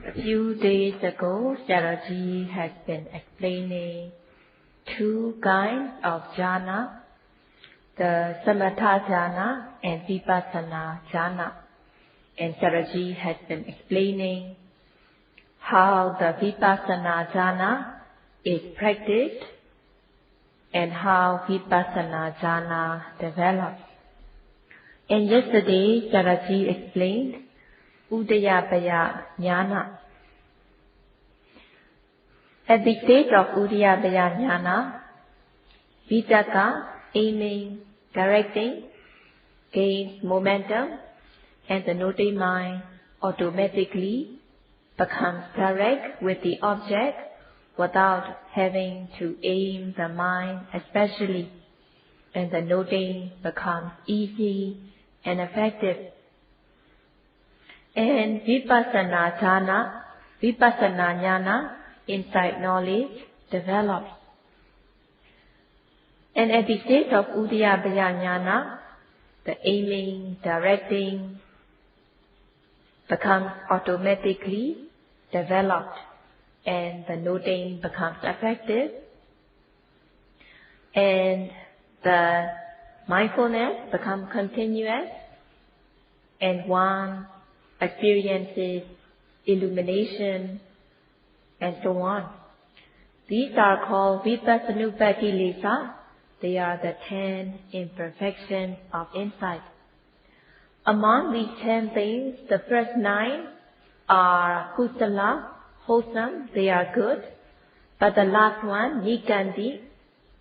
A few days ago, Sayadaw has been explaining two kinds of jhana, the samatha jhana and vipassana jhana. And Sayadaw has been explaining how the vipassana jhana is practiced and how vipassana jhana develops. And yesterday, Sayadaw explained Udayabaya jnana. At the stage of Udayabaya jnana, Vitakka, aiming, directing, gains momentum, and the noting mind automatically becomes direct with the object without having to aim the mind especially, and the noting becomes easy and effective. And vipassana jnana, insight knowledge, develops. And at the stage of Udayabaya jnana, the aiming, directing becomes automatically developed, and the noting becomes effective, and the mindfulness becomes continuous, and one experiences illumination, and so on. These are called vipassanupattilesa. They are the 10 imperfections of insight. Among these 10 things, the first 9 are kusala, wholesome, they are good. But the last one, nikandi,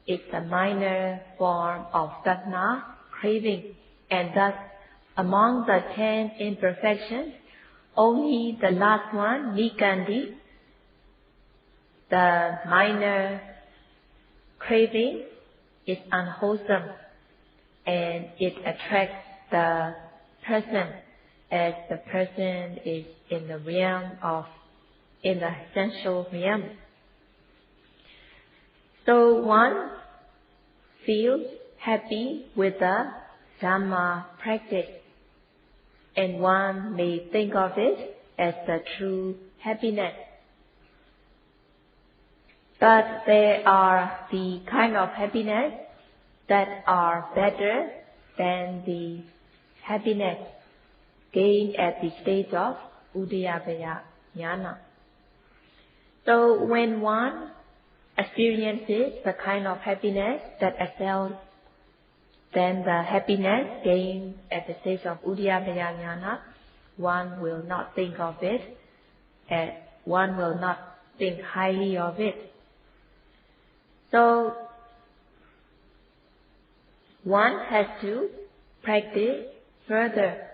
is a minor form of sadhana, craving. And thus, among the 10 imperfections, only the last one, nikandi, the minor craving, is unwholesome, and it attracts the person, as the person is in the sensual realm. So one feels happy with the Dhamma practice, and one may think of it as the true happiness. But there are the kind of happiness that are better than the happiness gained at the stage of Udayabaya jnana. So when one experiences the kind of happiness that excels than the happiness gained at the stage of Udayabaya jnana, one will not think of it, and one will not think highly of it. So one has to practice further.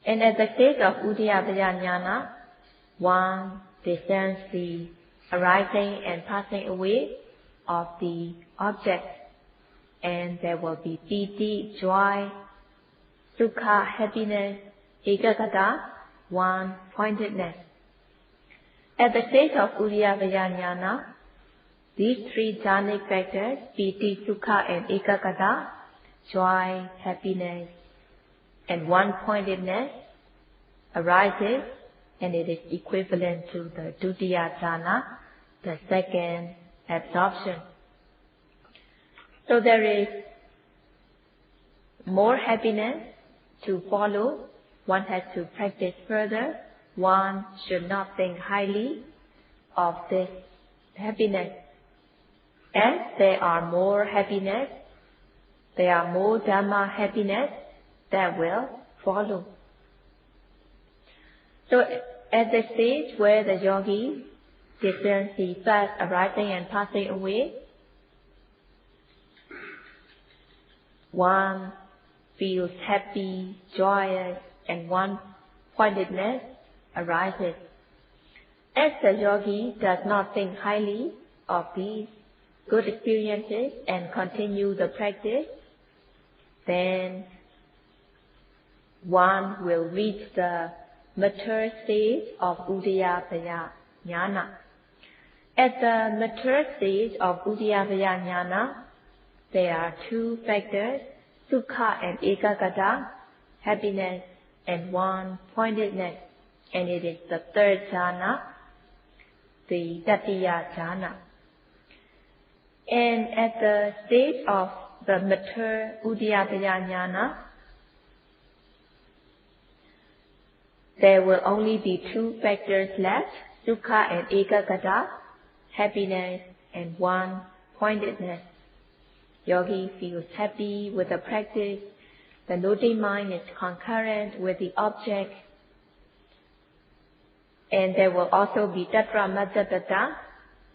And at the stage of Udayabaya jnana, one discerns the arising and passing away of the object, and there will be piti, joy, sukha, happiness, ekaggata, one-pointedness. At the stage of Udayabaya jnana, these 3 jhanic factors, piti, sukha, and ekaggata, joy, happiness, and one-pointedness, arises, and it is equivalent to the dutiya jhana, the second absorption. So there is more happiness to follow. One has to practice further. One should not think highly of this happiness. As there are more happiness, there are more Dhamma happiness that will follow. So at the stage where the yogi discerns the fast arising and passing away, one feels happy, joyous, and one-pointedness arises. As the yogi does not think highly of these good experiences and continue the practice, then one will reach the mature stage of Udayabaya jnana. At the mature stage of Udayabaya jnana, there are 2 factors, sukha and ekaggata, happiness and one-pointedness. and it is the third jhana, the Tatiya jhana. And at the stage of the mature Udayataya jnana, there will only be two factors left, Sukha and Ekaggata, happiness and one-pointedness. Yogi feels happy with the practice. The noting mind is concurrent with the object. And there will also be Tatra Majjapata,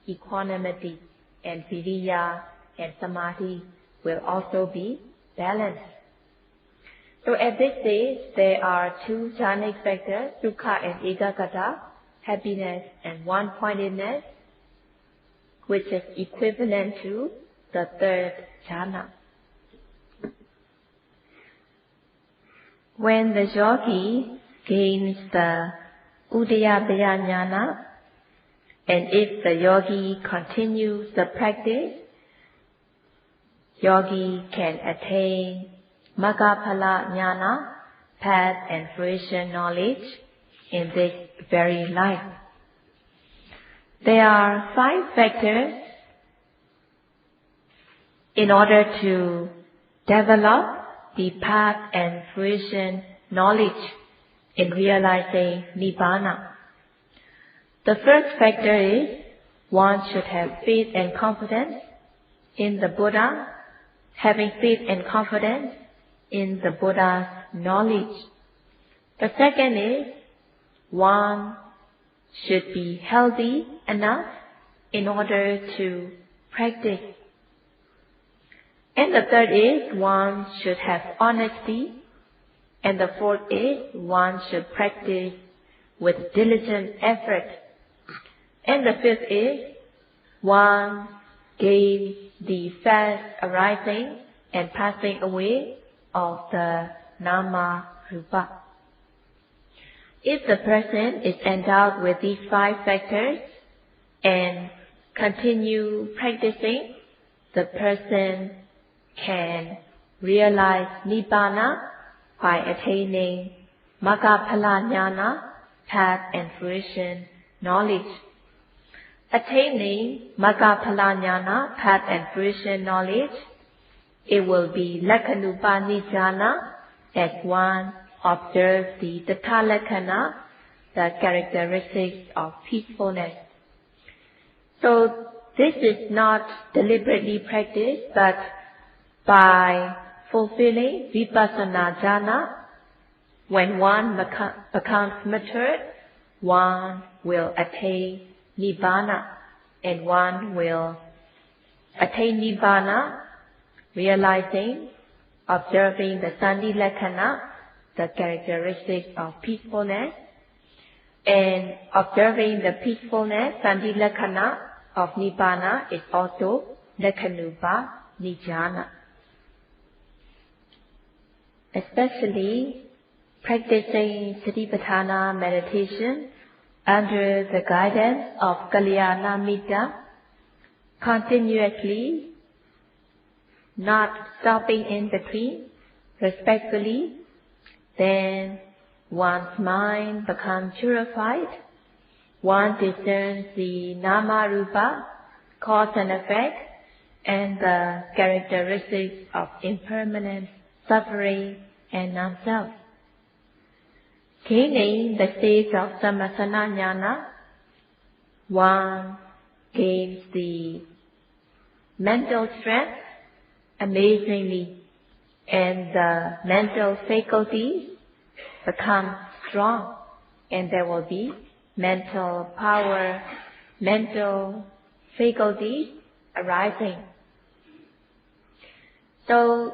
equanimity, and Viriya and Samadhi will also be balanced. So at this stage, there are two jhanic factors, Sukha and Ekaggata, happiness and one-pointedness, which is equivalent to the third jhana. When the yogi gains the Udayataya jnana, and if the yogi continues the practice, yogi can attain Maggaphala jnana, path and fruition knowledge in this very life. There are 5 factors in order to develop the path and fruition knowledge in realizing Nibbana. The first factor is one should have faith and confidence in the Buddha, having faith and confidence in the Buddha's knowledge. The second is one should be healthy enough in order to practice. And the third is one should have honesty. And the fourth is one should practice with diligent effort. And the fifth is one gains the fast arising and passing away of the nama rupa. If the person is endowed with these 5 factors and continue practicing, the person can realize Nibbana by attaining Maggaphala jnana, path and fruition knowledge. Attaining Maggaphala jnana, path and fruition knowledge, it will be Lakhanupani as one observes the Tatthalakkana, the characteristics of peacefulness. So this is not deliberately practiced, but by fulfilling Vipassana jhana, when one becomes matured, one will attain Nibbana, and one will attain Nibbana realizing, observing the Sandhi-lakkhana, the characteristics of peacefulness, and observing the peacefulness, Sandhi-lakkhana of Nibbana is also Lakhanupa Nijjhana. Especially practicing Satipatthana meditation under the guidance of Kalyana Mitta, continuously, not stopping in between, respectfully, then one's mind becomes purified. One discerns the nama rupa, cause and effect, and the characteristics of impermanence, suffering, and non-self. Gaining the stage of Sammasana jnana, one gains the mental strength amazingly, and the mental faculties become strong, and there will be mental power, mental faculties arising. So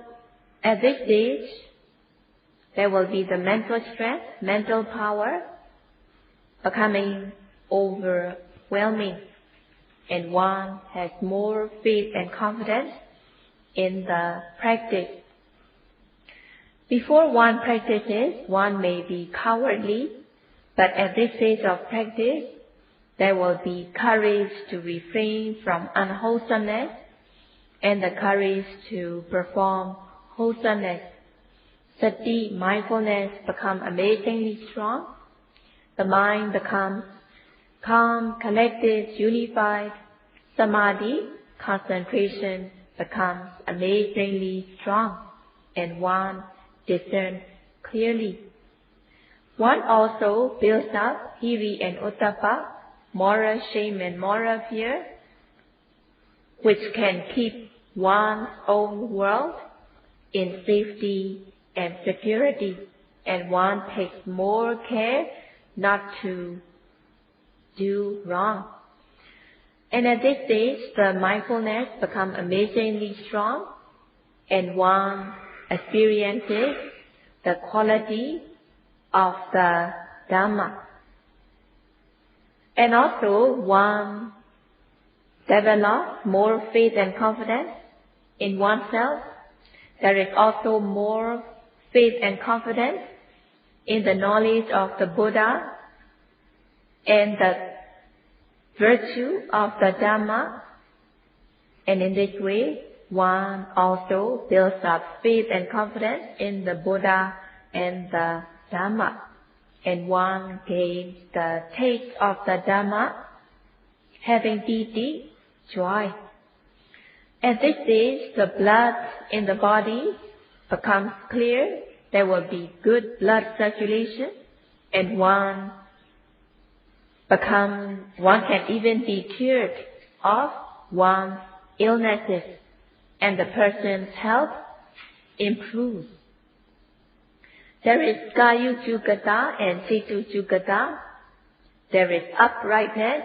at this stage, there will be the mental strength, mental power becoming overwhelming, and one has more faith and confidence in the practice. Before one practices, one may be cowardly, but at this stage of practice, there will be courage to refrain from unwholesomeness and the courage to perform wholesomeness. Sati, mindfulness, become amazingly strong. the mind becomes calm, collected, unified. Samadhi, concentration, becomes amazingly strong, and one discerns clearly. One also builds up hiri and uttapa, moral shame and moral fear, which can keep one's own world in safety and security, and one takes more care not to do wrong. And at this stage, the mindfulness becomes amazingly strong, and one experiences the quality of the Dhamma. And also one develops more faith and confidence in oneself. There is also more faith and confidence in the knowledge of the Buddha and the virtue of the Dhamma. And in this way, one also builds up faith and confidence in the Buddha and the Dhamma. And one gains the taste of the Dhamma, having deep joy. At this stage, the blood in the body becomes clear. There will be good blood circulation, and one can even be cured of one's illnesses, and the person's health improves. There is Kayu Jugata and Citu Jugata. There is uprightness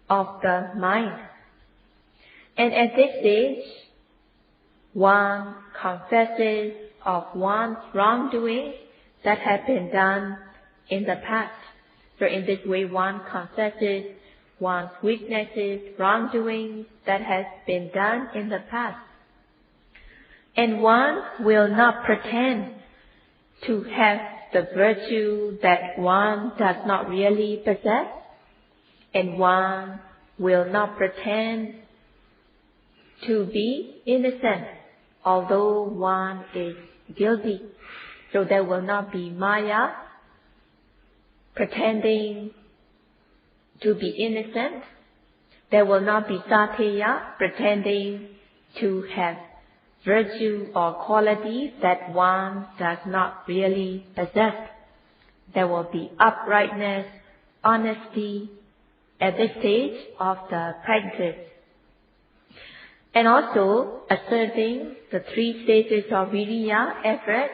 of the mind. And at this stage, one confesses of one's wrongdoing that had been done in the past. So in this way, one confesses one's weaknesses, wrongdoing that has been done in the past. And one will not pretend to have the virtue that one does not really possess, and one will not pretend to be innocent, although one is guilty. So there will not be Maya, pretending to be innocent. There will not be Satya, pretending to have virtue or qualities that one does not really possess. There will be uprightness, honesty at this stage of the practice. And also asserting the 3 stages of viriya, effort.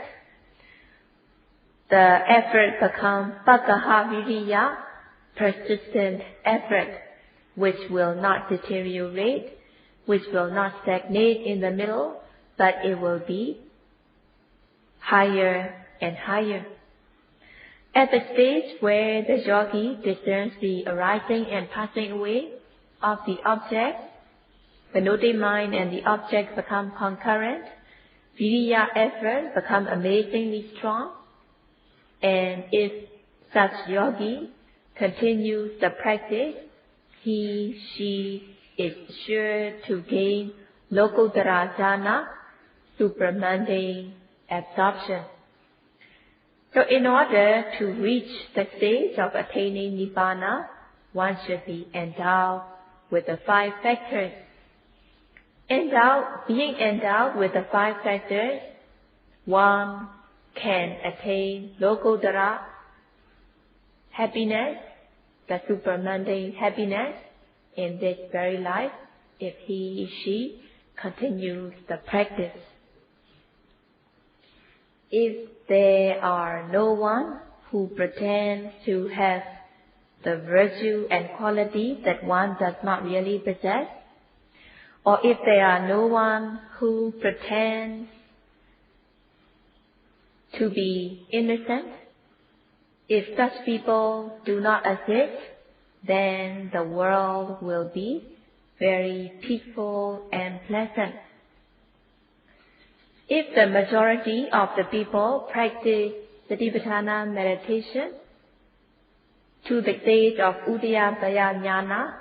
The effort becomes pakaha viriya, persistent effort, which will not deteriorate, which will not stagnate in the middle, but it will be higher and higher. At the stage where the yogi discerns the arising and passing away of the object, the noting mind and the object become concurrent, viriya effort become amazingly strong, and if such yogi continues the practice, she is sure to gain lokuttara jhana, supramundane absorption. So in order to reach the stage of attaining Nibbana, one should be endowed with the 5 factors. Being endowed with the 5 factors, one can attain lokuttara happiness, the supramundane happiness, in this very life, if she continues the practice. If there are no one who pretends to have the virtue and quality that one does not really possess, or if there are no one who pretends to be innocent, if such people do not exist, then the world will be very peaceful and pleasant. If the majority of the people practice Satipatthana meditation to the stage of Udayabaya Jnana,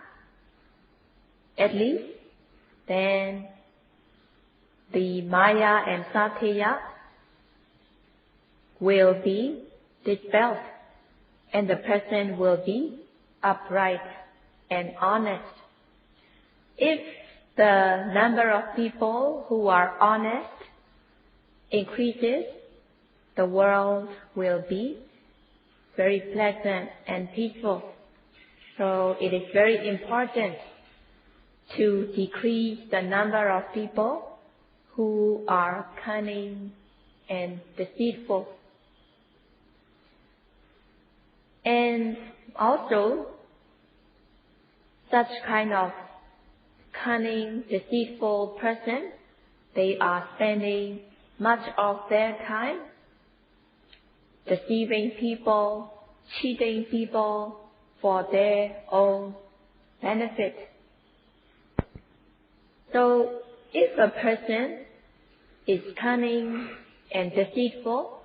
at least, then the Maya and Satya will be dispelled. and the person will be upright and honest. If the number of people who are honest increases, the world will be very pleasant and peaceful. So it is very important to decrease the number of people who are cunning and deceitful. And also, such kind of cunning, deceitful person, they are spending much of their time deceiving people, cheating people for their own benefit. So, if a person is cunning and deceitful,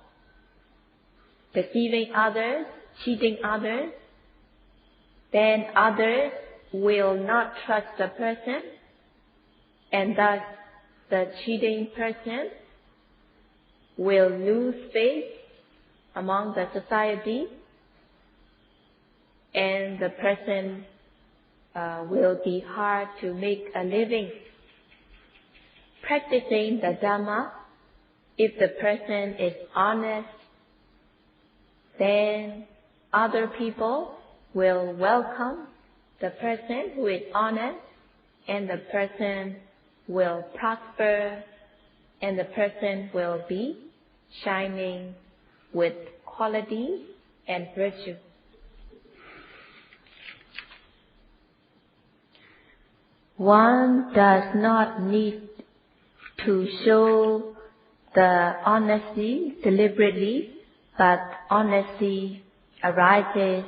deceiving others, cheating others, then others will not trust the person, and thus the cheating person will lose faith among the society, and the person will be hard to make a living. Practicing the Dhamma, if the person is honest, then other people will welcome the person who is honest, and the person will prosper, and the person will be shining with quality and virtue. One does not need to show the honesty deliberately, but honesty arises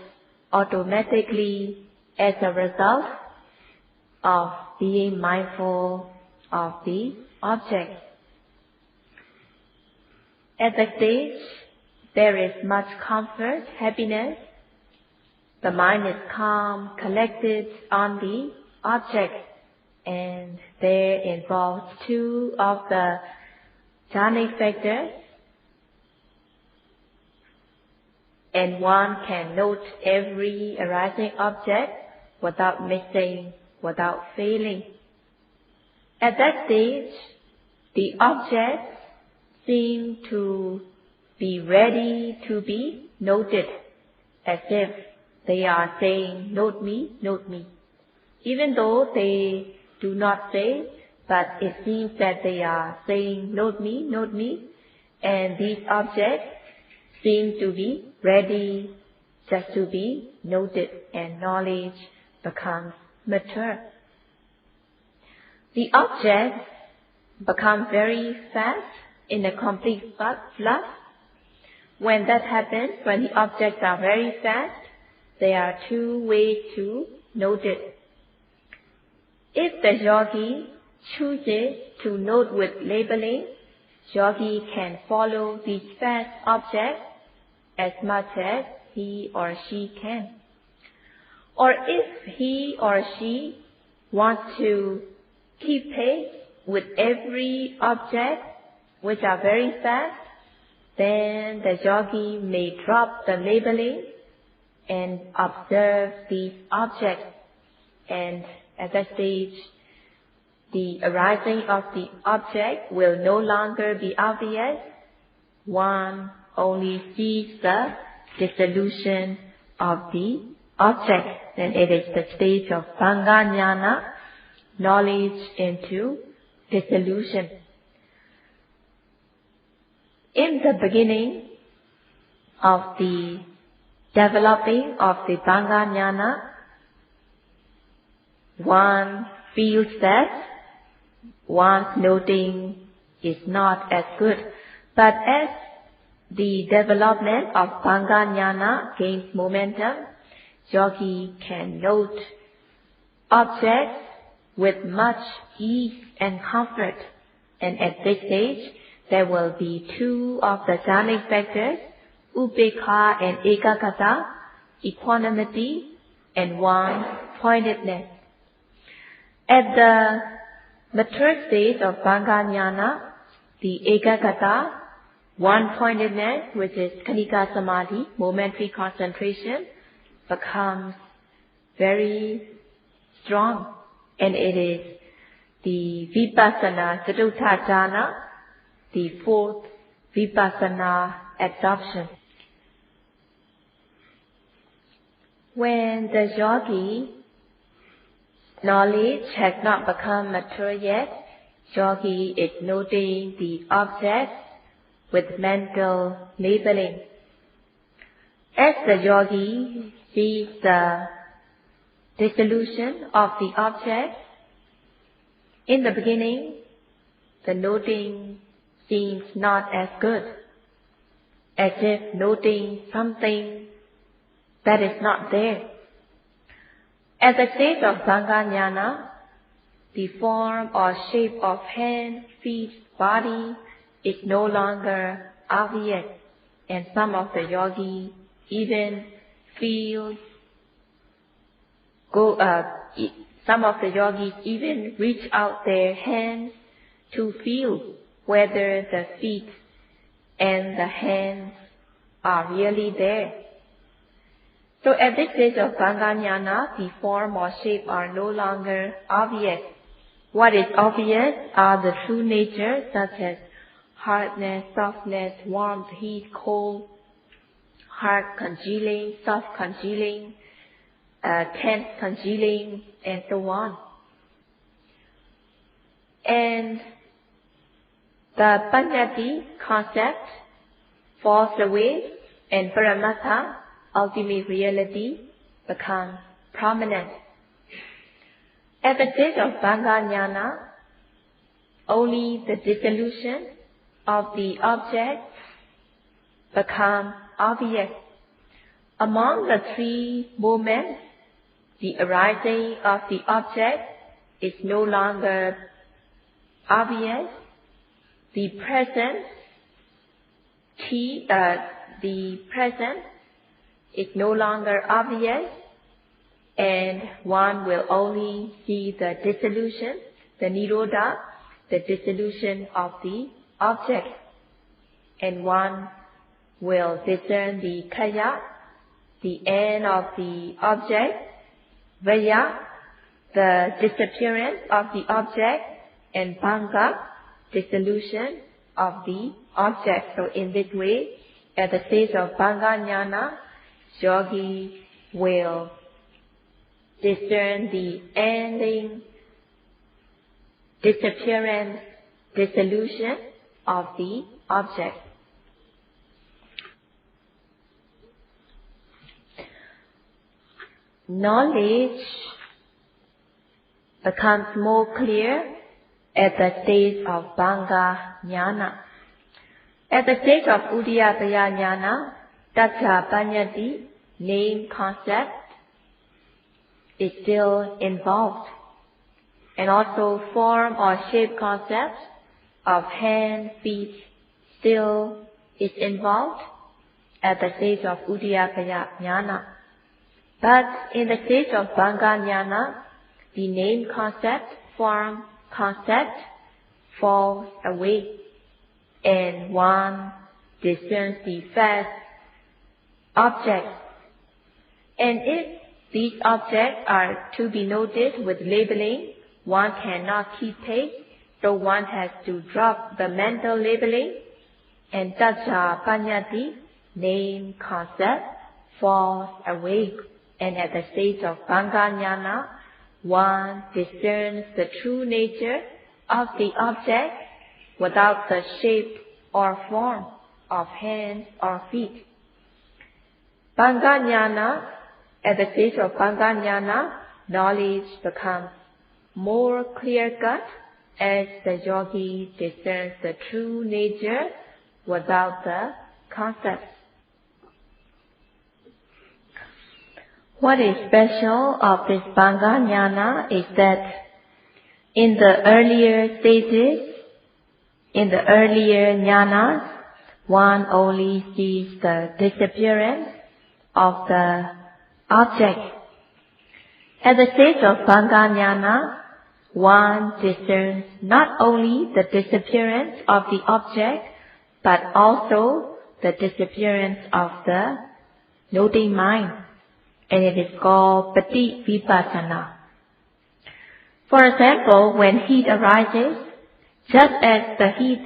automatically as a result of being mindful of the object. At the stage, there is much comfort, happiness. The mind is calm, collected on the object, and there involves two of the jhanic factors, and one can note every arising object without missing, without failing. At that stage, the objects seem to be ready to be noted, as if they are saying, "Note me, note me." Even though they do not say, but it seems that they are saying, "Note me, note me," and these objects seem to be ready just to be noted, and knowledge becomes mature. The objects become very fast in a complete flush. When that happens, when the objects are very fast, there are two ways to note it. If the yogi chooses to note with labeling, yogi can follow these fast objects as much as he or she can. Or if he or she wants to keep pace with every object which are very fast, then the yogi may drop the labeling and observe these objects, and at that stage, the arising of the object will no longer be obvious. One only sees the dissolution of the object. Then it is the stage of Bhanga Jnana, knowledge into dissolution. In the beginning of the developing of the Bhanga Jnana, one feels that one's noting is not as good. But as the development of Bhanga Jnana gains momentum, yogi can note objects with much ease and comfort. And at this stage, there will be two of the jhanic factors, upekkha and ekaggata, equanimity, and one, pointedness. At the mature stage of Bhanga Jnana, the ekaggata one-pointedness, which is Khanika Samadhi, momentary concentration, becomes very strong. And it is the Vipassana Catuttha Jhana, the fourth Vipassana adoption. When the yogi knowledge has not become mature yet, yogi is noting the object with mental labeling. As the yogi sees the dissolution of the object, in the beginning, the noting seems not as good, as if noting something that is not there. At the stage of Vanga, the form or shape of hand, feet, body is no longer obvious, and some of the yogis even reach out their hands to feel whether the feet and the hands are really there. So at this stage of Vanga, the form or shape are no longer obvious. What is obvious are the true natures such as hardness, softness, warmth, heat, cold, hard congealing, soft congealing, tense congealing, and so on. And the Paṇḍitā concept falls away, and Paramattha, ultimate reality, becomes prominent. At the stage of Vanga, only the dissolution of the object becomes obvious. Among the three moments, the arising of the object is no longer obvious. The present is no longer obvious, and one will only see the dissolution, the nirodha, the dissolution of the object, and one will discern the kaya, the end of the object, vaya, the disappearance of the object, and bhanga, dissolution of the object. So in this way, at the stage of Vanga, yogi will discern the ending, disappearance, dissolution of the object. Knowledge becomes more clear at the stage of Vanga Jnana. At the stage of Udiyataya Jnana, Tattva Paṇḍitā, name concept, is still involved. And also form or shape concept of hand, feet still is involved at the stage of Udiyataya Jnana. But in the stage of Vanga Jnana, the name concept, form concept falls away, and one discerns the first object. And if these objects are to be noted with labeling, one cannot keep pace, so one has to drop the mental labeling, and Tattva Paṇḍitā, name concept, falls away. And at the stage of Vanga Jnana, one discerns the true nature of the object without the shape or form of hands or feet. Vanga Jnana, at the stage of Vanga Jnana, knowledge becomes more clear-cut as the yogi discerns the true nature without the concepts. What is special of this Vanga Jnana is that in the earlier stages, in the earlier jnanas, one only sees the disappearance of the object. At the stage of Vanga Jnana, one discerns not only the disappearance of the object, but also the disappearance of the noting mind, and it is called Vipassana. For example, when heat arises, just as the heat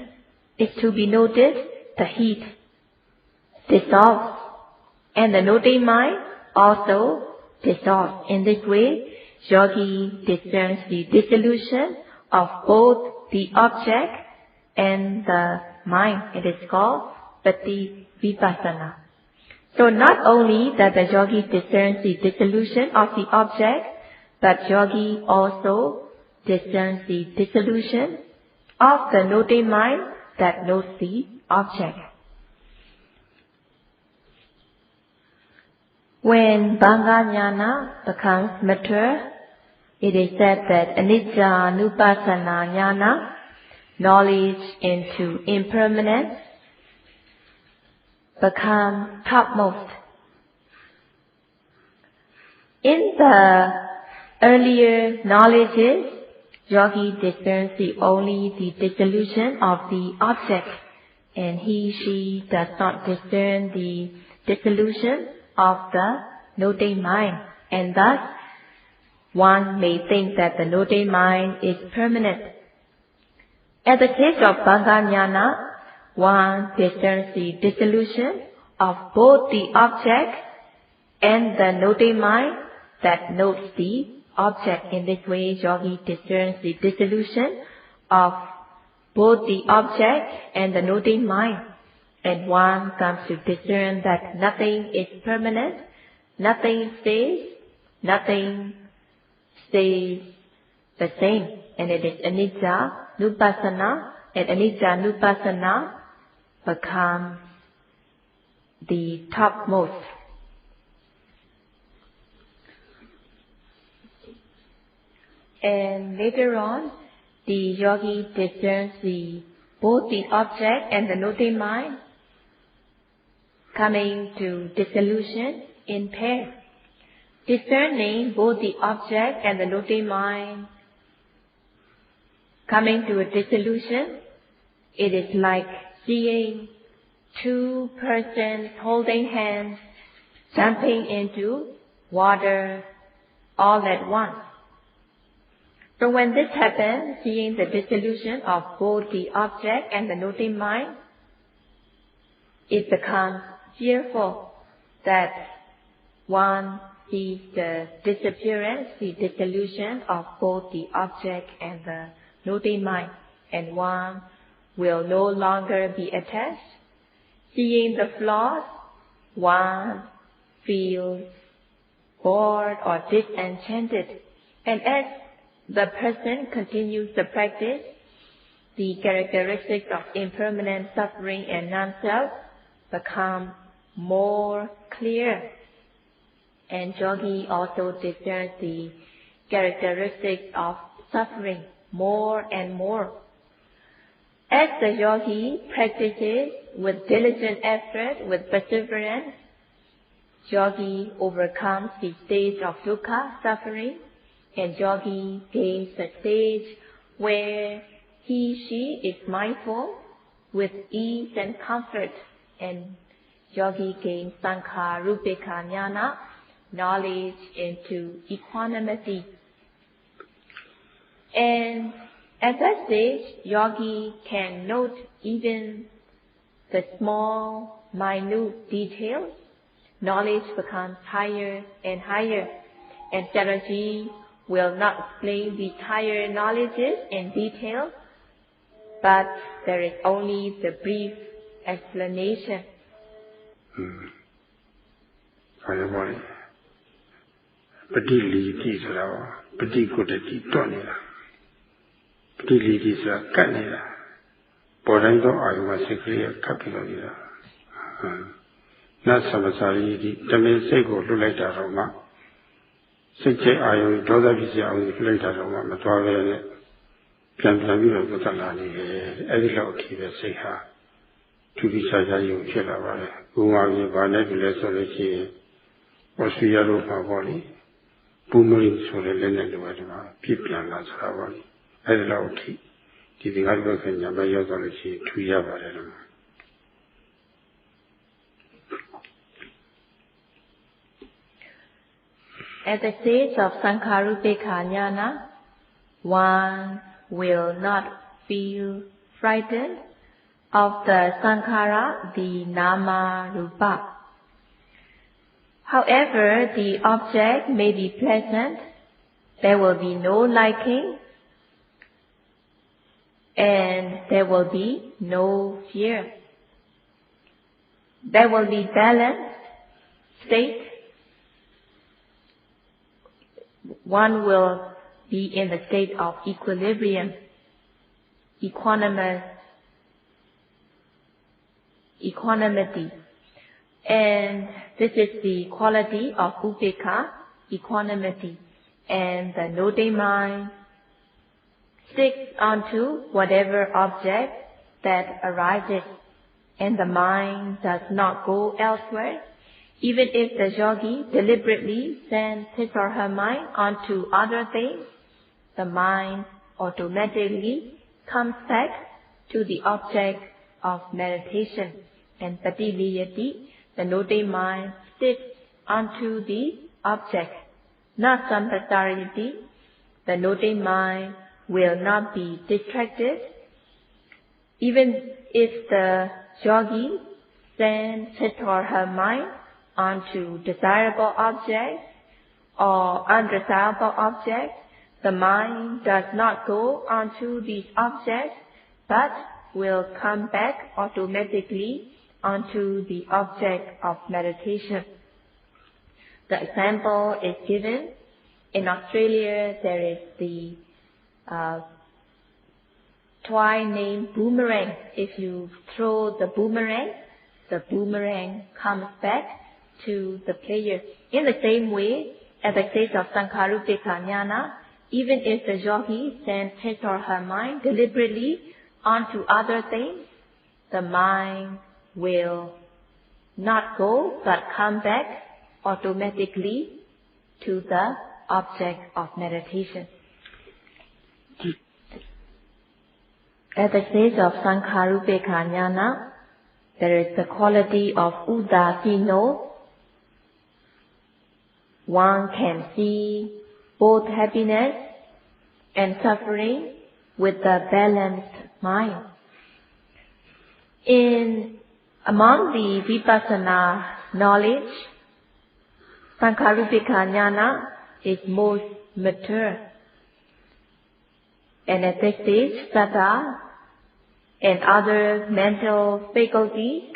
is to be noted, the heat dissolves, and the noting mind also dissolves. In this way, yogi discerns the dissolution of both the object and the mind. It is called Vipassana. So not only that the yogi discerns the dissolution of the object, but yogi also discerns the dissolution of the noting mind that notes the object. When Bhanga becomes mature, it is said that Anicca Nupassana Jnana, knowledge into impermanence, become topmost. In the earlier knowledges, yogi discerns only the dissolution of the object, and she does not discern the dissolution of the noting mind, and thus one may think that the noting mind is permanent. At the case of Bhanga, one discerns the dissolution of both the object and the noting mind that notes the object. In this way, yogi discerns the dissolution of both the object and the noting mind, and one comes to discern that nothing is permanent, nothing stays the same, and it is Anicca Nupassana, and Anicca Nupassana becomes the topmost. And later on, the yogi discerns both the object and the noting mind coming to dissolution in pair. Discerning both the object and the noting mind coming to a dissolution, it is like seeing two persons holding hands jumping into water all at once. So when this happens, seeing the dissolution of both the object and the noting mind, it becomes fearful that one sees the disappearance, the dissolution of both the object and the noting mind, and one will no longer be attached. Seeing the flaws, one feels bored or disenchanted, and as the person continues the practice, the characteristics of impermanent suffering and non-self become more clear. And yogi also discerns the characteristics of suffering more and more. As the yogi practices with diligent effort, with perseverance, yogi overcomes the stage of dukkha, suffering, and yogi gains the stage where she is mindful with ease and comfort, and yogi gains sankha rupika jnana, knowledge into equanimity. And at that stage, yogi can note even the small, minute details. Knowledge becomes higher and higher, and Sayadaw will not explain the higher knowledges in detail, but there is only the brief explanation. At the stage of Sankharupekkha Jnana, one will not feel frightened of the sankhara, the nama rupa. However, the object may be pleasant, there will be no liking, and there will be no fear. There will be balanced state. One will be in the state of equilibrium, equanimity. And this is the quality of upekkha, equanimity. And the noting mind sticks onto whatever object that arises, and the mind does not go elsewhere. Even if the yogi deliberately sends his or her mind onto other things, the mind automatically comes back to the object of meditation. And patiliyati, the noting mind, sticks onto the object. Not samprasarayati, the noting mind will not be distracted. Even if the yogi sends his or her mind onto desirable objects or undesirable objects, the mind does not go onto these objects, but will come back automatically onto the object of meditation. The example is given. In Australia, there is the toy named boomerang. If you throw the boomerang comes back to the player. In the same way, at the stage of Sankharupekkha Jnana, even if the yogi sends his or her mind deliberately onto other things, the mind will not go but come back automatically to the object of meditation. At the stage of Sankharupekkha Jnana, there is the quality of udasino. One can see both happiness and suffering with a balanced mind. Among the Vipassana knowledge, Sankharupekkha Jnana is most mature. And at this stage, saddha and other mental faculties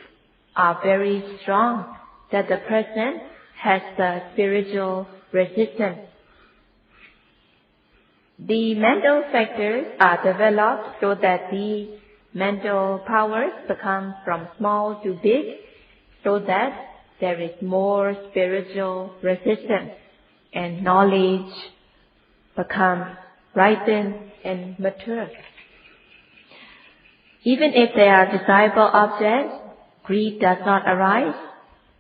are very strong, that the person has the spiritual resistance. The mental factors are developed so that these mental powers become from small to big, so that there is more spiritual resistance and knowledge becomes ripened and mature. Even if there are desirable objects, greed does not arise.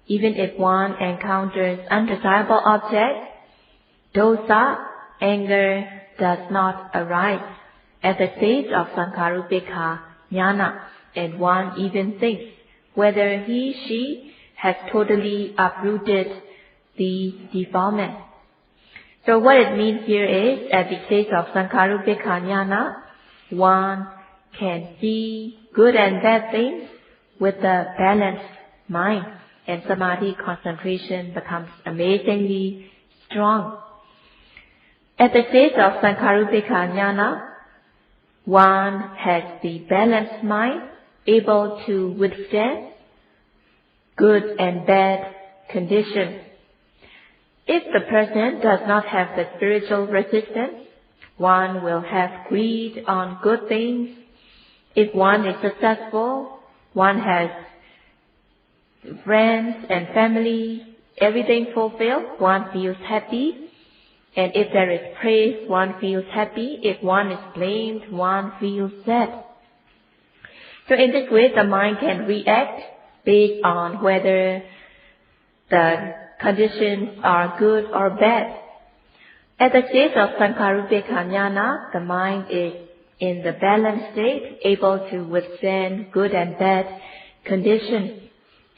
Even if one encounters undesirable objects, dosa, anger, does not arise. At the stage of Sankharupekkha Jnana, and one even thinks whether she has totally uprooted the defilement. So what it means here is, at the stage of Sankharupekkha Jnana, one can see good and bad things with a balanced mind, and samadhi concentration becomes amazingly strong. At the stage of Sankharupekkha Jnana, one has the balanced mind, able to withstand good and bad conditions. If the person does not have the spiritual resistance, one will have greed on good things. If one is successful, one has friends and family, everything fulfilled, one feels happy. And if there is praise, one feels happy. If one is blamed, one feels sad. So in this way, the mind can react based on whether the conditions are good or bad. At the stage of Sankharupekkha Jnana, the mind is in the balanced state, able to withstand good and bad conditions.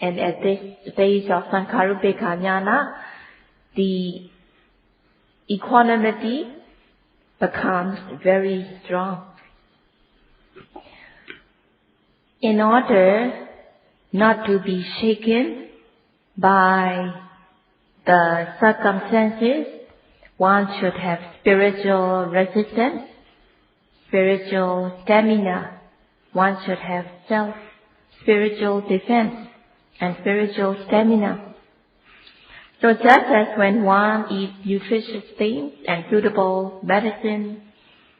And at this stage of Sankharupekkha Jnana, the equanimity becomes very strong. In order not to be shaken by the circumstances, one should have spiritual resistance, spiritual stamina. One should have spiritual defense and spiritual stamina. So just as when one eats nutritious things and suitable medicine,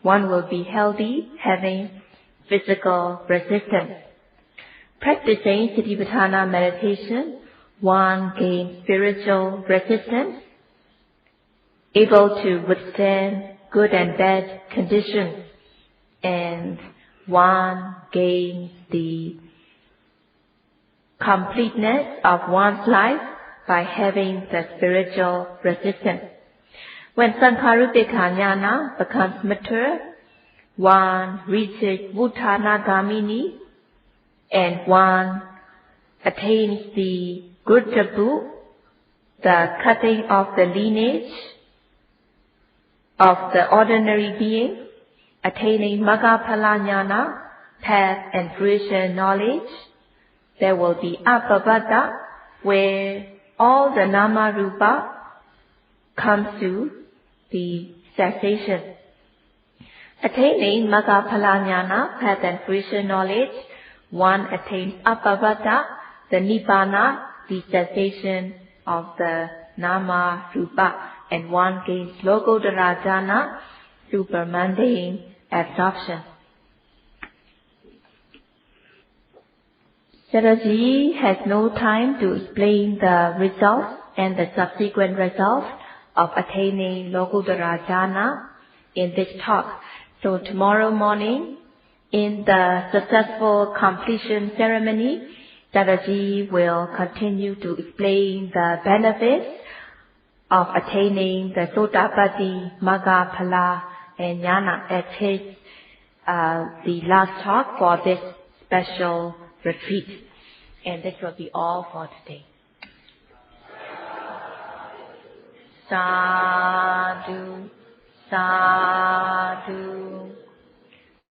one will be healthy, having physical resistance. Practicing Satipatthana meditation, one gains spiritual resistance, able to withstand good and bad conditions, and one gains the completeness of one's life by having the spiritual resistance. When Sankharutika Jnana becomes mature, one reaches Vuttanagamini and one attains the Grutabhu, the cutting of the lineage of the ordinary being, attaining Maggaphala Jnana, path and fruition knowledge. There will be Appavada, where all the Nama Rupa comes to the cessation. Attaining Maggaphala Jnana, path and fruition knowledge, one attains Appavada, the Nibbana, the cessation of the Nama Rupa, and one gains Lokuttara Jnana, supermundane absorption. Sayadaw has no time to explain the results and the subsequent results of attaining Lokuttara Jnana in this talk. So tomorrow morning, in the successful completion ceremony, Sayadaw will continue to explain the benefits of attaining the Sotapaddi, Maggaphala, and Jnana as his the last talk for this special retreat. And this will be all for today. Sadhu, sadhu.